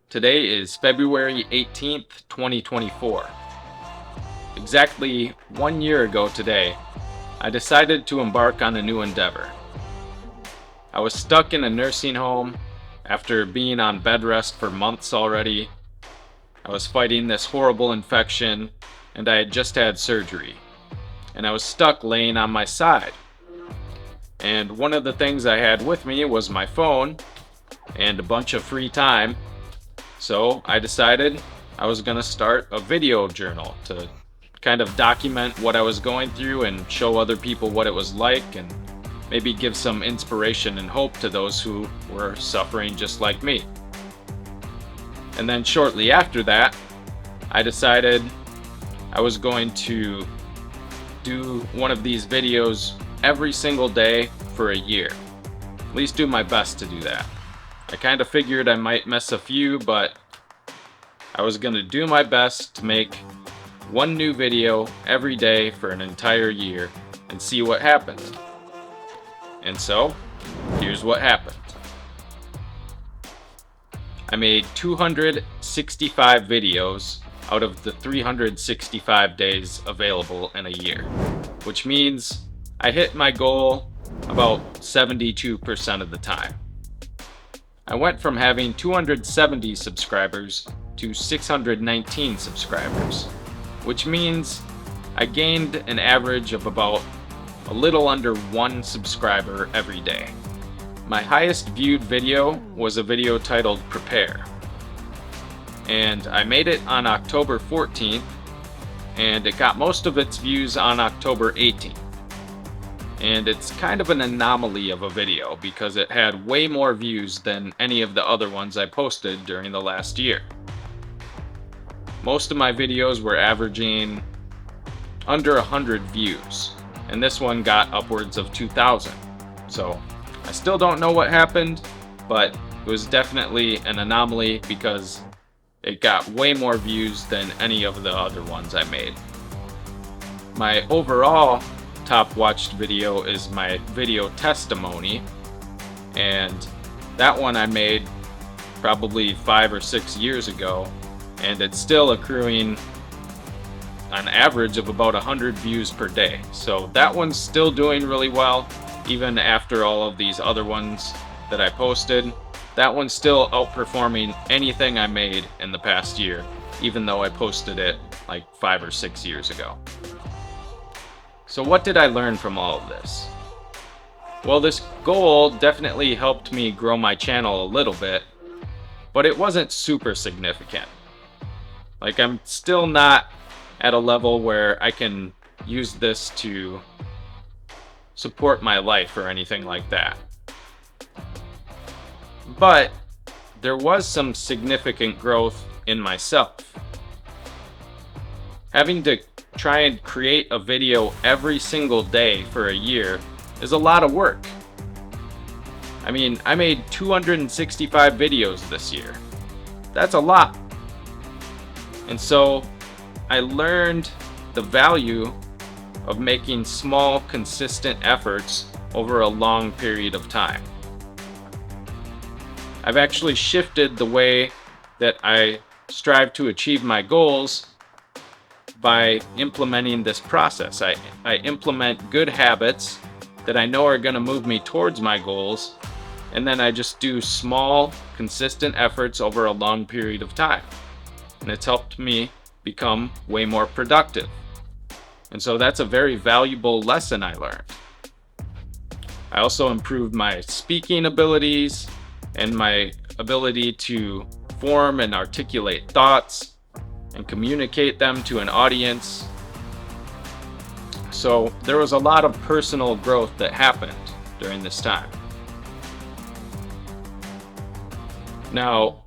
Today is February 18th, 2024. Exactly 1 year ago today, I decided to embark on a new endeavor. I was stuck in a nursing home after being on bed rest for months already. I was fighting this horrible infection, and I had just had surgery. And I was stuck laying on my side. And one of the things I had with me was my phone and a bunch of free time. So I decided I was going to start a video journal to kind of document what I was going through and show other people what it was like, and maybe give some inspiration and hope to those who were suffering just like me. And then shortly after that, I decided I was going to do one of these videos every single day for a year. At least do my best to do that. I kind of figured I might miss a few, but I was going to do my best to make one new video every day for an entire year and see what happened. And so, here's what happened. I made 265 videos out of the 365 days available in a year, which means I hit my goal about 72% of the time. I went from having 270 subscribers to 619 subscribers, which means I gained an average of about a little under 1 subscriber every day. My highest viewed video was a video titled Prepare, and I made it on October 14th, and it got most of its views on October 18th. And it's kind of an anomaly of a video because it had way more views than any of the other ones I posted during the last year. Most of my videos were averaging under 100 views, and this one got upwards of 2,000. So I still don't know what happened, but it was definitely an anomaly because it got way more views than any of the other ones I made. My overall top watched video is my video testimony, and that one I made probably 5 or 6 years ago, and it's still accruing an average of about 100 views per day. So that one's still doing really well, even after all of these other ones that I posted. That one's still outperforming anything I made in the past year, even though I posted it like 5 or 6 years ago. So what did I learn from all of this? Well, this goal definitely helped me grow my channel a little bit, but it wasn't super significant. Like, I'm still not at a level where I can use this to support my life or anything like that. But there was some significant growth in myself. Having to try and create a video every single day for a year is a lot of work. I mean, I made 265 videos this year. That's a lot. And so I learned the value of making small, consistent efforts over a long period of time. I've actually shifted the way that I strive to achieve my goals by implementing this process. I implement good habits that I know are going to move me towards my goals, and then I just do small, consistent efforts over a long period of time. And it's helped me become way more productive. And so that's a very valuable lesson I learned. I also improved my speaking abilities and my ability to form and articulate thoughts and communicate them to an audience. So there was a lot of personal growth that happened during this time. Now,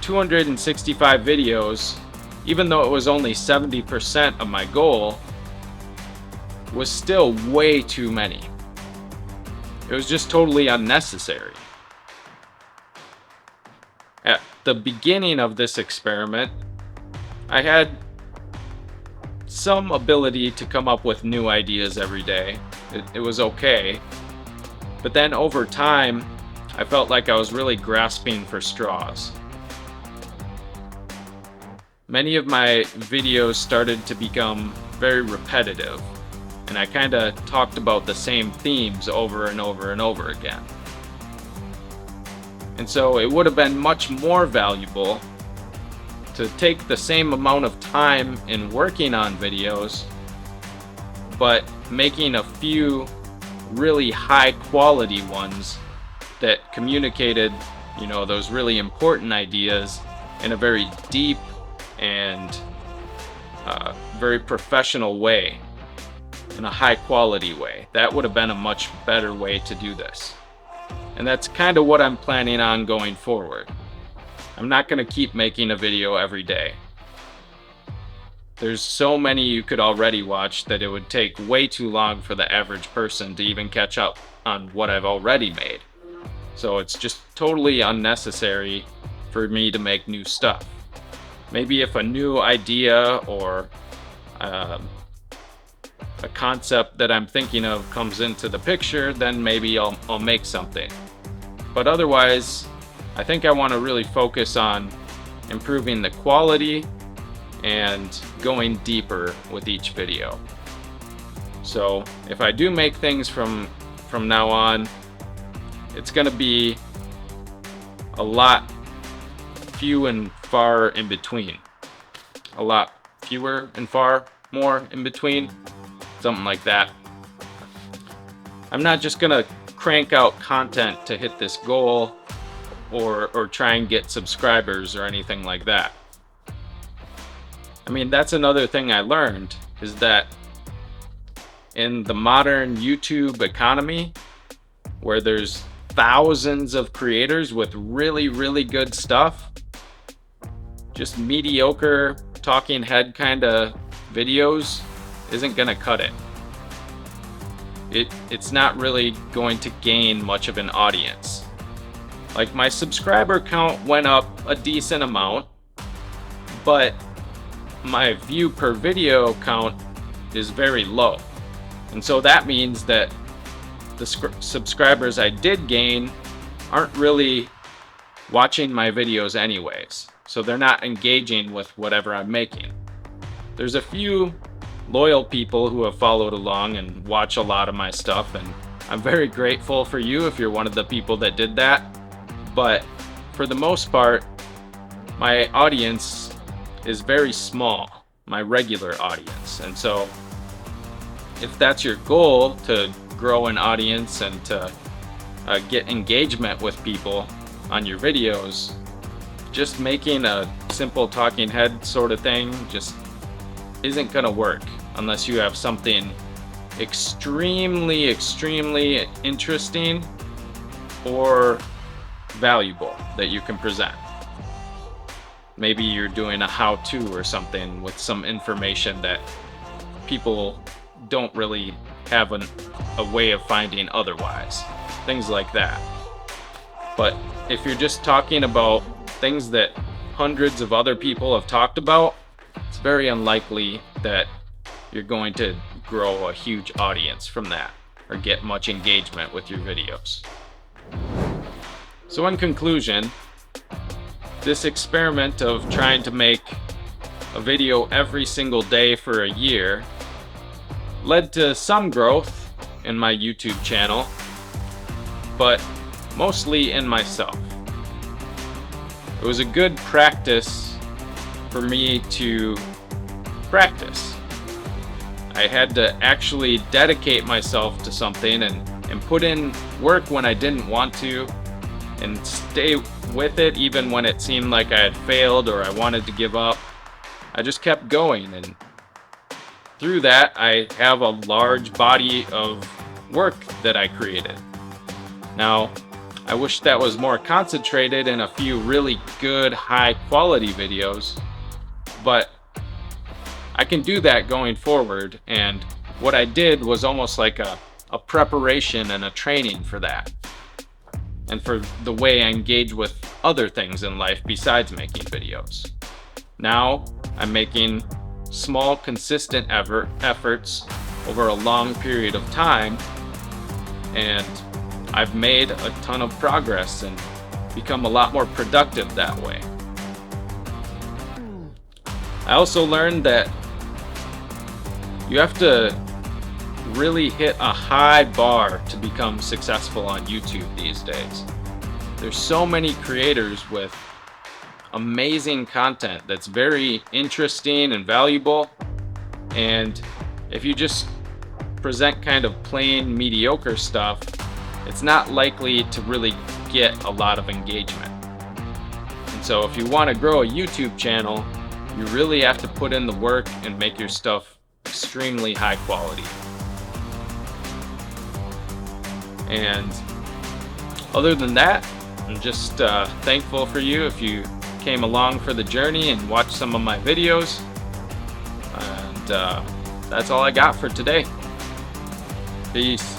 265 videos, even though it was only 70% of my goal, was still way too many. It was just totally unnecessary. At the beginning of this experiment, I had some ability to come up with new ideas every day. It was okay. But then over time, I felt like I was really grasping for straws. many of my videos started to become very repetitive, and I kind of talked about the same themes over and over and over again. And so it would have been much more valuable to take the same amount of time in working on videos, but making a few really high quality ones that communicated, those really important ideas in a very deep and very professional way, in a high quality way. That would have been a much better way to do this. And that's kind of what I'm planning on going forward. I'm not going to keep making a video every day. There's so many you could already watch that it would take way too long for the average person to even catch up on what I've already made. So it's just totally unnecessary for me to make new stuff. Maybe if a new idea or a concept that I'm thinking of comes into the picture, then maybe I'll make something. But otherwise, I think I want to really focus on improving the quality and going deeper with each video. So if I do make things from now on, it's going to be a lot few and far in between. A lot fewer and far more in between. Something like that. I'm not just going to crank out content to hit this goal or try and get subscribers or anything like that. I mean, that's another thing I learned, is that in the modern YouTube economy, where there's thousands of creators with really, really good stuff, just mediocre talking head kind of videos isn't gonna cut it. It's not really going to gain much of an audience. Like, my subscriber count went up a decent amount, but my view per video count is very low. And so that means that the subscribers I did gain aren't really watching my videos anyways. So they're not engaging with whatever I'm making. There's a few loyal people who have followed along and watch a lot of my stuff, and I'm very grateful for you if you're one of the people that did that. But for the most part, my audience is very small, my regular audience. And so if that's your goal, to grow an audience and to get engagement with people on your videos, just making a simple talking head sort of thing just isn't gonna work unless you have something extremely interesting or valuable that you can present. Maybe you're doing a how-to or something with some information that people don't really have a way of finding otherwise. Things like that. But if you're just talking about things that hundreds of other people have talked about, it's very unlikely that you're going to grow a huge audience from that or get much engagement with your videos. So in conclusion, this experiment of trying to make a video every single day for a year led to some growth in my YouTube channel, but mostly in myself. It was a good practice for me to practice. I had to actually dedicate myself to something and put in work when I didn't want to, and stay with it even when it seemed like I had failed or I wanted to give up. I just kept going, and through that I have a large body of work that I created. Now, I wish that was more concentrated in a few really good high quality videos, but I can do that going forward, and what I did was almost like a preparation and a training for that, and for the way I engage with other things in life besides making videos. Now I'm making small, consistent efforts over a long period of time, and I've made a ton of progress and become a lot more productive that way. I also learned that you have to really hit a high bar to become successful on YouTube these days. There's so many creators with amazing content that's very interesting and valuable, and if you just present kind of plain mediocre stuff, it's not likely to really get a lot of engagement. And so if you want to grow a YouTube channel, you really have to put in the work and make your stuff extremely high quality. And other than that, I'm just thankful for you if you came along for the journey and watched some of my videos. And that's all I got for today. Peace.